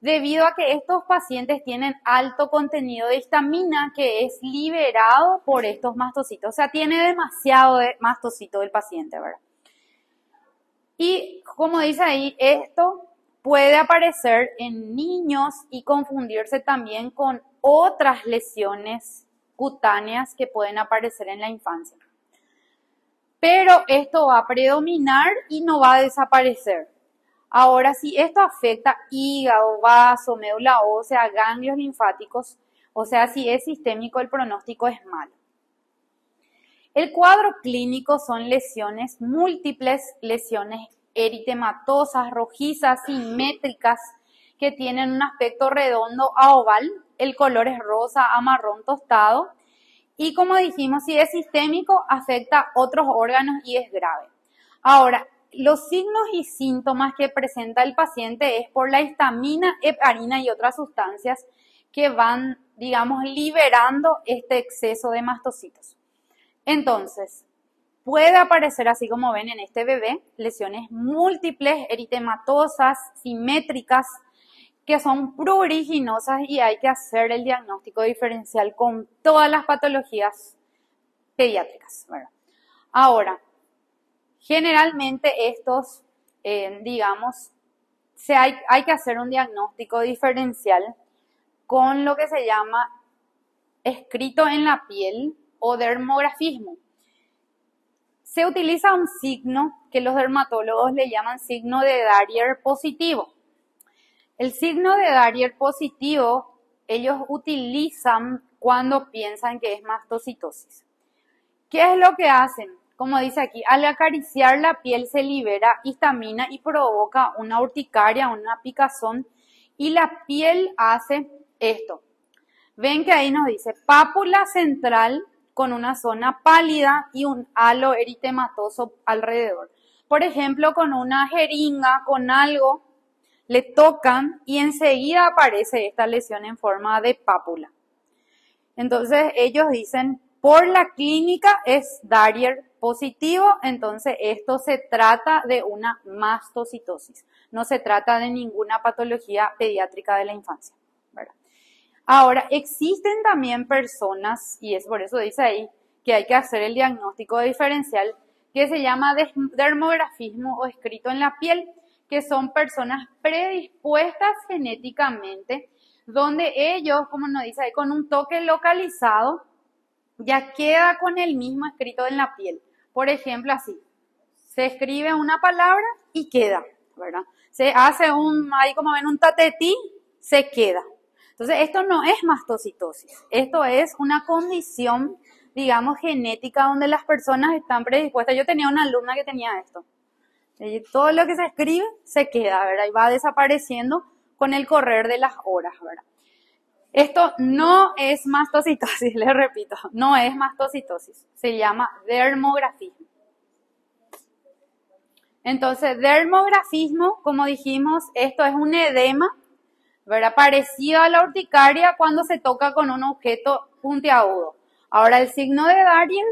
debido a que estos pacientes tienen alto contenido de histamina que es liberado por estos mastocitos. O sea, tiene demasiado de mastocito el paciente, ¿verdad? Y como dice ahí, esto puede aparecer en niños y confundirse también con otras lesiones cutáneas que pueden aparecer en la infancia. Pero esto va a predominar y no va a desaparecer. Ahora, si esto afecta hígado, vaso, médula ósea, ganglios linfáticos, o sea, si es sistémico, el pronóstico es malo. El cuadro clínico son lesiones múltiples, lesiones eritematosas, rojizas, simétricas, que tienen un aspecto redondo a oval. El color es rosa a marrón tostado. Y como dijimos, si es sistémico, afecta otros órganos y es grave. Ahora, los signos y síntomas que presenta el paciente es por la histamina, heparina y otras sustancias que van, digamos, liberando este exceso de mastocitos. Entonces, puede aparecer, así como ven en este bebé, lesiones múltiples, eritematosas, simétricas, que son pruriginosas y hay que hacer el diagnóstico diferencial con todas las patologías pediátricas, ¿verdad? Ahora, generalmente estos, digamos, hay que hacer un diagnóstico diferencial con lo que se llama escrito en la piel o dermografismo. Se utiliza un signo que los dermatólogos le llaman signo de Darrier positivo. El signo de Darrier positivo ellos utilizan cuando piensan que es mastocitosis. ¿Qué es lo que hacen? Como dice aquí, al acariciar la piel se libera histamina y provoca una urticaria, una picazón, y la piel hace esto. Ven que ahí nos dice pápula central con una zona pálida y un halo eritematoso alrededor. Por ejemplo, con una jeringa, con algo, le tocan y enseguida aparece esta lesión en forma de pápula. Entonces ellos dicen, por la clínica es Darrier positivo, entonces esto se trata de una mastocitosis. No se trata de ninguna patología pediátrica de la infancia, ¿verdad? Ahora, existen también personas, y es por eso dice ahí, que hay que hacer el diagnóstico diferencial, que se llama dermografismo o escrito en la piel, que son personas predispuestas genéticamente, donde ellos, como nos dice ahí, con un toque localizado, ya queda con el mismo escrito en la piel. Por ejemplo, así, se escribe una palabra y queda, ¿verdad? Se hace ahí como ven, un tatetí, se queda. Entonces, esto no es mastocitosis, esto es una condición, digamos, genética donde las personas están predispuestas. Yo tenía una alumna que tenía esto. Todo lo que se escribe se queda, ¿verdad? Y va desapareciendo con el correr de las horas, ¿verdad? Esto no es mastocitosis, les repito, no es mastocitosis, se llama dermografismo. Entonces, dermografismo, como dijimos, esto es un edema, ¿verdad? Parecido a la urticaria cuando se toca con un objeto puntiagudo. Ahora, el signo de Darrier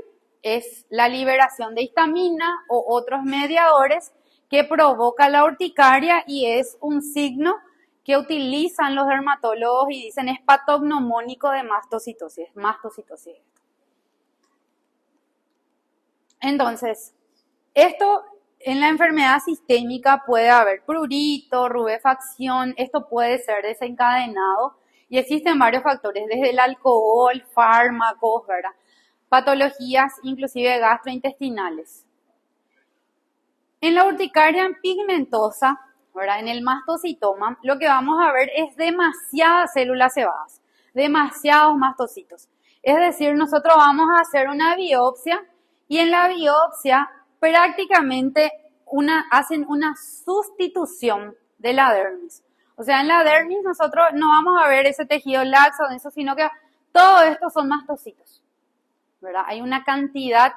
es la liberación de histamina o otros mediadores que provoca la urticaria y es un signo que utilizan los dermatólogos y dicen es patognomónico de mastocitosis, mastocitosis. Entonces, esto en la enfermedad sistémica puede haber prurito, rubefacción, esto puede ser desencadenado y existen varios factores, desde el alcohol, fármacos, ¿verdad? Patologías inclusive gastrointestinales. En la urticaria pigmentosa, ¿verdad? En el mastocitoma, lo que vamos a ver es demasiadas células cebadas, demasiados mastocitos. Es decir, nosotros vamos a hacer una biopsia y en la biopsia prácticamente hacen una sustitución de la dermis. O sea, en la dermis nosotros no vamos a ver ese tejido laxo, eso, sino que todo esto son mastocitos, ¿verdad? Hay una cantidad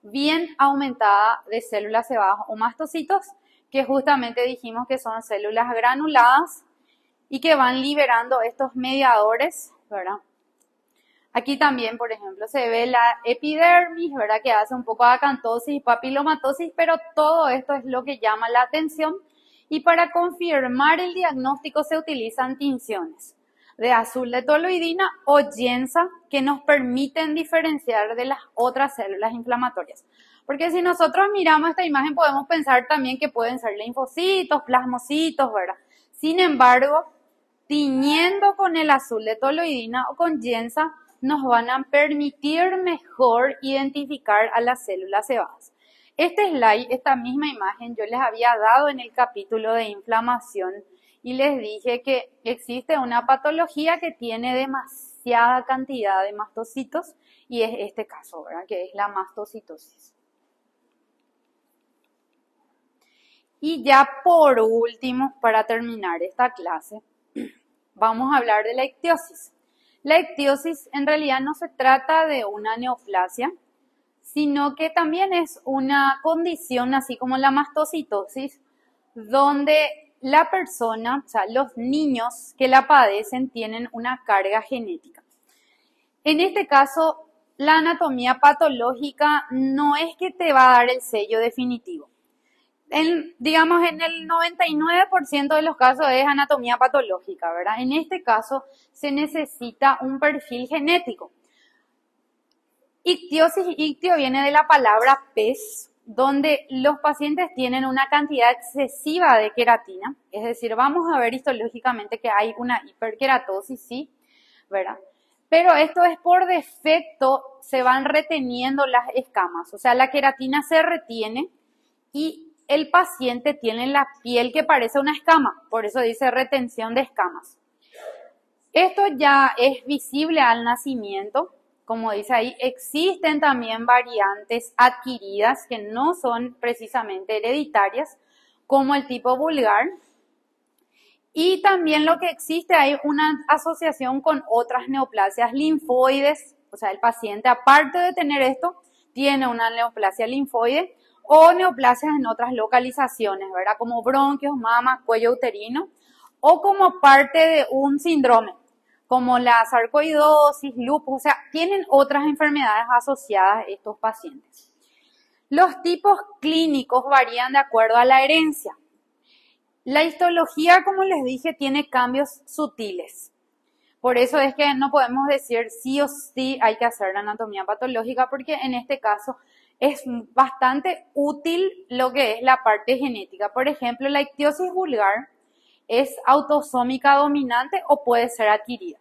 bien aumentada de células cebadas o mastocitos que justamente dijimos que son células granuladas y que van liberando estos mediadores, ¿verdad? Aquí también, por ejemplo, se ve la epidermis, ¿verdad? Que hace un poco de acantosis y papilomatosis, pero todo esto es lo que llama la atención. Y para confirmar el diagnóstico se utilizan tinciones de azul de toloidina o yensa que nos permiten diferenciar de las otras células inflamatorias. Porque si nosotros miramos esta imagen podemos pensar también que pueden ser linfocitos, plasmocitos, ¿verdad? Sin embargo, tiñendo con el azul de toloidina o con yensa nos van a permitir mejor identificar a las células cebadas. Este slide, esta misma imagen, yo les había dado en el capítulo de inflamación y les dije que existe una patología que tiene demasiada cantidad de mastocitos y es este caso, ¿verdad? Que es la mastocitosis. Y ya por último, para terminar esta clase, vamos a hablar de la ictiosis. La ictiosis en realidad no se trata de una neoplasia, sino que también es una condición, así como la mastocitosis, donde la persona, o sea, los niños que la padecen tienen una carga genética. En este caso, la anatomía patológica no es que te va a dar el sello definitivo. Digamos, en el 99% de los casos es anatomía patológica, ¿verdad? En este caso se necesita un perfil genético. Ictiosis, ictio viene de la palabra pez, donde los pacientes tienen una cantidad excesiva de queratina, es decir, vamos a ver histológicamente que hay una hiperkeratosis, sí, ¿verdad? Pero esto es por defecto, se van reteniendo las escamas, o sea, la queratina se retiene y el paciente tiene la piel que parece una escama, por eso dice retención de escamas. Esto ya es visible al nacimiento. Como dice ahí, existen también variantes adquiridas que no son precisamente hereditarias, como el tipo vulgar. Y también lo que existe, hay una asociación con otras neoplasias linfoides, o sea, el paciente, aparte de tener esto, tiene una neoplasia linfoide o neoplasias en otras localizaciones, ¿verdad? Como bronquios, mama, cuello uterino, o como parte de un síndrome, como la sarcoidosis, lupus, o sea, tienen otras enfermedades asociadas estos pacientes. Los tipos clínicos varían de acuerdo a la herencia. La histología, como les dije, tiene cambios sutiles. Por eso es que no podemos decir sí o sí hay que hacer la anatomía patológica, porque en este caso es bastante útil lo que es la parte genética. Por ejemplo, la ictiosis vulgar es autosómica dominante o puede ser adquirida.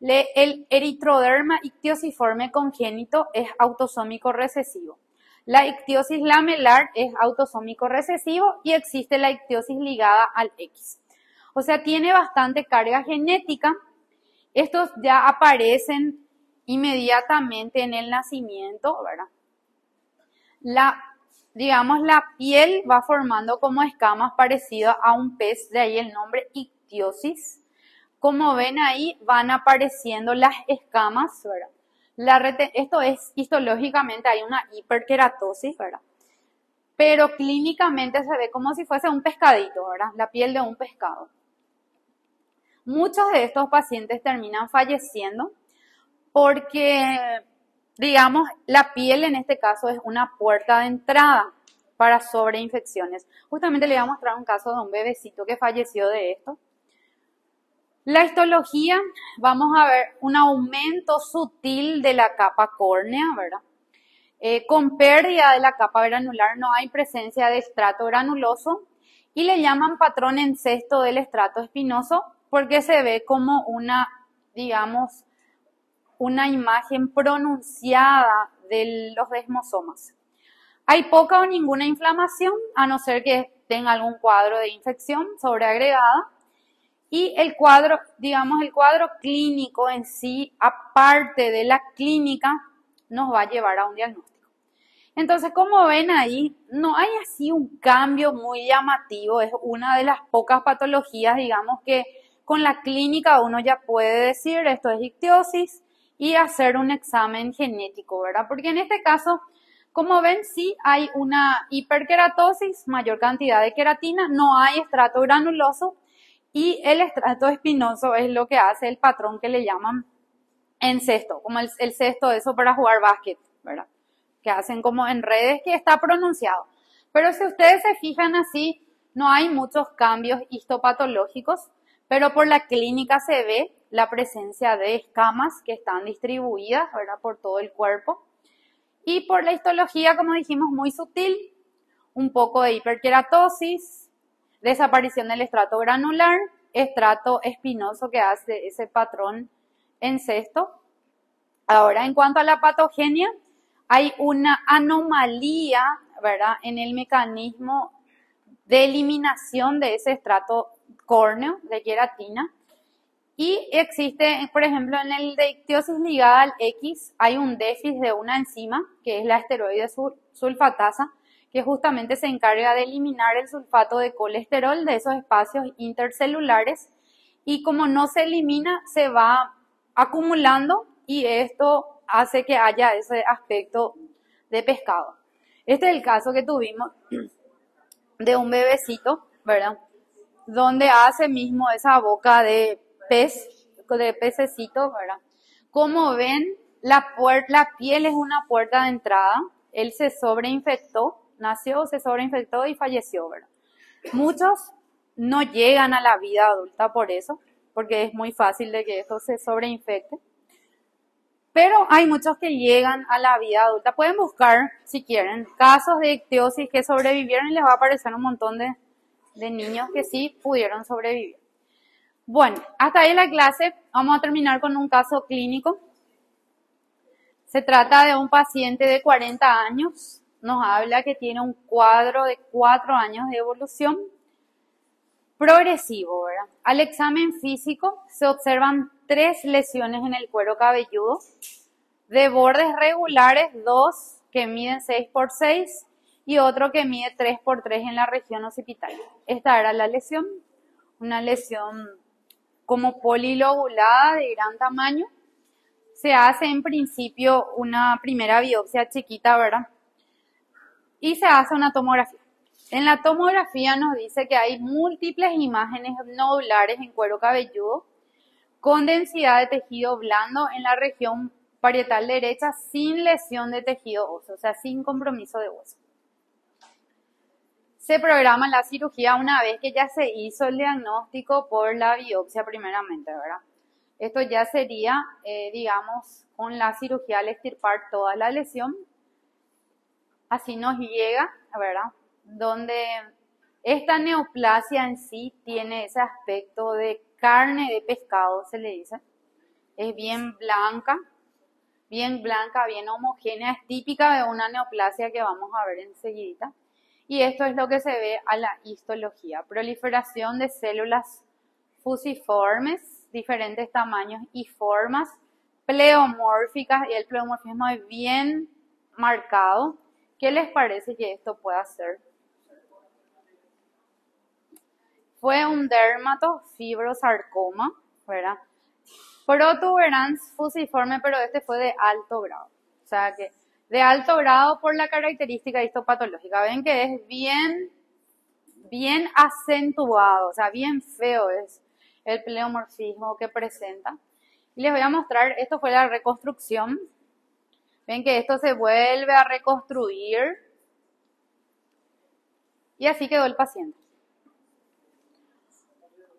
El eritroderma ictiosiforme congénito es autosómico recesivo. La ictiosis lamelar es autosómico recesivo y existe la ictiosis ligada al X. O sea, tiene bastante carga genética. Estos ya aparecen inmediatamente en el nacimiento, ¿verdad? Digamos, la piel va formando como escamas parecidas a un pez, de ahí el nombre ictiosis. Como ven ahí, van apareciendo las escamas, ¿verdad? Esto es histológicamente, hay una hiperkeratosis, ¿verdad? Pero clínicamente se ve como si fuese un pescadito, ¿verdad? La piel de un pescado. Muchos de estos pacientes terminan falleciendo porque, digamos, la piel en este caso es una puerta de entrada para sobreinfecciones. Justamente le voy a mostrar un caso de un bebecito que falleció de esto. La histología, vamos a ver un aumento sutil de la capa córnea, ¿verdad? Con pérdida de la capa granular no hay presencia de estrato granuloso y le llaman patrón en cesto del estrato espinoso porque se ve como una, digamos, una imagen pronunciada de los desmosomas. Hay poca o ninguna inflamación, a no ser que tenga algún cuadro de infección sobreagregada. Y el cuadro, digamos, el cuadro clínico en sí, aparte de la clínica, nos va a llevar a un diagnóstico. Entonces, como ven ahí, no hay así un cambio muy llamativo. Es una de las pocas patologías, digamos, que con la clínica uno ya puede decir esto es ictiosis y hacer un examen genético, ¿verdad? Porque en este caso, como ven, sí hay una hiperkeratosis, mayor cantidad de queratina, no hay estrato granuloso y el estrato espinoso es lo que hace el patrón que le llaman encesto, como el cesto eso para jugar básquet, ¿verdad? Que hacen como en redes que está pronunciado. Pero si ustedes se fijan así, no hay muchos cambios histopatológicos, pero por la clínica se ve la presencia de escamas que están distribuidas, ¿verdad? Por todo el cuerpo. Y por la histología, como dijimos, muy sutil, un poco de hiperkeratosis, desaparición del estrato granular, estrato espinoso que hace ese patrón encesto. Ahora, en cuanto a la patogenia, hay una anomalía, ¿verdad?, en el mecanismo de eliminación de ese estrato córneo de queratina. Y existe, por ejemplo, en el de ictiosis ligada al X, hay un déficit de una enzima, que es la esteroide sulfatasa, que justamente se encarga de eliminar el sulfato de colesterol de esos espacios intercelulares. Y como no se elimina, se va acumulando y esto hace que haya ese aspecto de pescado. Este es el caso que tuvimos de un bebecito, ¿verdad? Donde hace mismo esa boca de pececito, ¿verdad? Como ven, la piel es una puerta de entrada. Él se sobreinfectó, nació, se sobreinfectó y falleció, ¿verdad? Muchos no llegan a la vida adulta por eso, porque es muy fácil de que esto se sobreinfecte. Pero hay muchos que llegan a la vida adulta. Pueden buscar, si quieren, casos de ictiosis que sobrevivieron y les va a aparecer un montón de niños que sí pudieron sobrevivir. Bueno, hasta ahí la clase. Vamos a terminar con un caso clínico. Se trata de un paciente de 40 años. Nos habla que tiene un cuadro de 4 años de evolución progresivo, ¿verdad? Al examen físico se observan 3 lesiones en el cuero cabelludo, de bordes regulares, 2 que miden 6 por 6 y otro que mide 3 por 3 en la región occipitaria. Esta era la lesión, una lesión como polilobulada de gran tamaño. Se hace en principio una primera biopsia chiquita, ¿verdad? Y se hace una tomografía. En la tomografía nos dice que hay múltiples imágenes nodulares en cuero cabelludo con densidad de tejido blando en la región parietal derecha sin lesión de tejido óseo, o sea, sin compromiso de hueso. Se programa la cirugía una vez que ya se hizo el diagnóstico por la biopsia primeramente, ¿verdad? Esto ya sería, digamos, con la cirugía al extirpar toda la lesión. Así nos llega, ¿verdad? Donde esta neoplasia en sí tiene ese aspecto de carne de pescado, se le dice. Es bien blanca, bien homogénea, es típica de una neoplasia que vamos a ver enseguida. Y esto es lo que se ve a la histología. Proliferación de células fusiformes, diferentes tamaños y formas, pleomórficas, y el pleomorfismo es bien marcado. ¿Qué les parece que esto pueda ser? Fue un dermatofibrosarcoma, ¿verdad? Protuberancia fusiforme, pero este fue de alto grado. O sea que de alto grado por la característica histopatológica. Ven que es bien acentuado, o sea, bien feo es el pleomorfismo que presenta. Y les voy a mostrar, esto fue la reconstrucción. Ven que esto se vuelve a reconstruir. Y así quedó el paciente.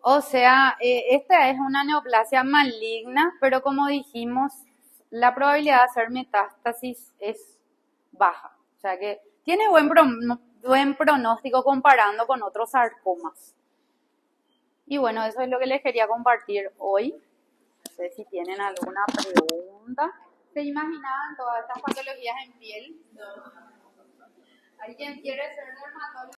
O sea, esta es una neoplasia maligna, pero como dijimos, la probabilidad de hacer metástasis es baja. O sea que tiene buen pronóstico comparando con otros sarcomas. Y bueno, eso es lo que les quería compartir hoy. No sé si tienen alguna pregunta. ¿Se imaginaban todas estas patologías en piel? ¿Alguien quiere ser dermatólogo?